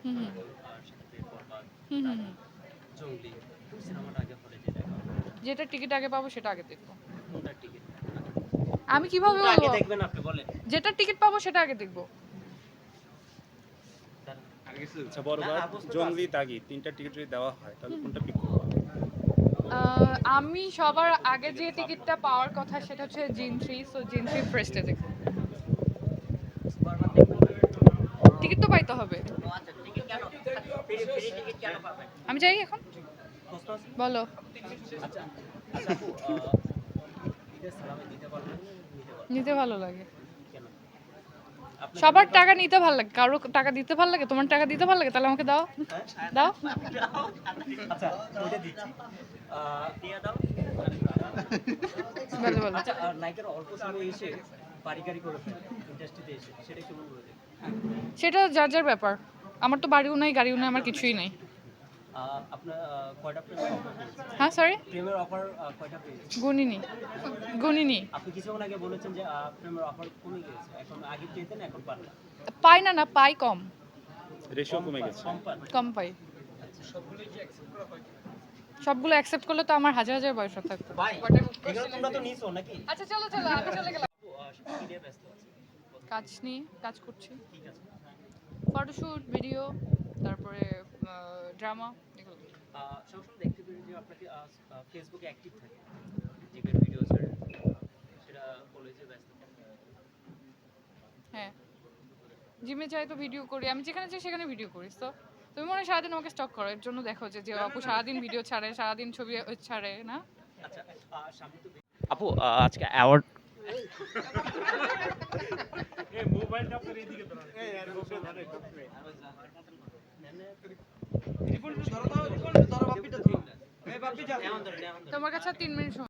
হুম হুম আর সাথে বরবাদ, হুম হুম দাগি, হুম। জঙ্গলি, কোন সিনেমাটা আগে হলে যে দেখা হবে? যেটা টিকিট আগে পাবো সেটা আগে দেখবো। কোনটার টিকিট আগে? আমি কিভাবে কোনটা আগে বলবো? দেখবেন আপনি বলেন? যেটা টিকিট পাবো সেটা আগে দেখবো। দাঁড়ান। আচ্ছা, না, বরবাদ, প্রশ্ন তো জঙ্গলি, আছে। দাগি ৩টা টিকিট যদি দেওয়া হয় তাহলে হুম। কোনটা পিক করবেন? আমি সবার আগে যে টিকিটটা পাওয়ার কথা সেটা হচ্ছে জিন 3, সো জিন 3 ফার্স্টে দেখবো। বরবাদ দেখবেন না? টিকিট তো পাইতে হবে। ও আচ্ছা, টিকিট কেন? ফ্রি ফ্রি টিকিট কেন পাবেন? আমি যাই এখন। প্রশ্ন আছে? বলো। আচ্ছা, আচ্ছা আপু, ঈদের সালামি দিতে পারবেন না নিতে পারবেন? নিতে ভালো লাগে। কেন? আপনার সবার এমনি টাকা নিতে ভালো লাগে, কারো টাকা দিতে ভালো লাগে। তোমার টাকা দিতে ভালো লাগে, তাহলে আমাকে দাও। হ্যাঁ? দাও। আচ্ছা, ওইটা দিচ্ছি। দিয়ে দাও। বলো বলো। আচ্ছা, নায়িকার অল্প সময়ে এসে বাড়ি-গাড়ি করে ফেলে ইন্ডাস্ট্রিতে এসে, সেটা কেমন করে দেখেন? সেটা যার যার ব্যাপার। আমার তো বাড়িও নাই, গাড়িও নাই, আমার কিছুই নাই। আপনার কয়টা প্রেমের অফার পেয়েছেন? হ্যাঁ সরি, প্রেমের অফার কয়টা পেয়েছেন? গুনিনি গুনিনি। আপনি কিছুক্ষণ আগে বলেছেন যে প্রেমের অফার কমে গিয়েছে। এখন আগে পেতেন, এখন পান না। পাই না, না পাই কম। রেশিও কমে গেছে। কম পান? কম পাই। আচ্ছা। সবগুলো অ্যাকসেপ্ট করলে তো আমার হাজার হাজার বয়স থাকতো। ভাই, এগুলো তোমরা তো নিছো নাকি? আচ্ছা চলো চলো, আমি চলে গেলাম। আপু, কি নিয়ে ব্যস্ত আছেন? কাজ নিয়ে কাজ করছি। কি কাজ করেন? ফটোশুট, ভিডিও, তারপরে ড্রামা, এগুলো। সবসময় দেখতে পারি যে আপনাকে ফেসবুকে অ্যাক্টিভ থাকে। জিমের ভিডিও ছাড়েন। সেটা কলেজে ব্যস্ত থাকেন। হ্যাঁ, জিমে যাই তো ভিডিও করি, আমি যেখানে যাই সেখানে ভিডিও করি। তো তুমি মনে হয় সারাদিন আমাকে স্টক করো, এর জন্য দেখো যে যে আপু সারাদিন ভিডিও ছাড়ে, সারাদিন ছবি ছাড়ে না। আচ্ছা, সামনে তো আপু, আজকে অ্যাওয়ার্ড তোমার কাছে আর 3 মিনিট সময়।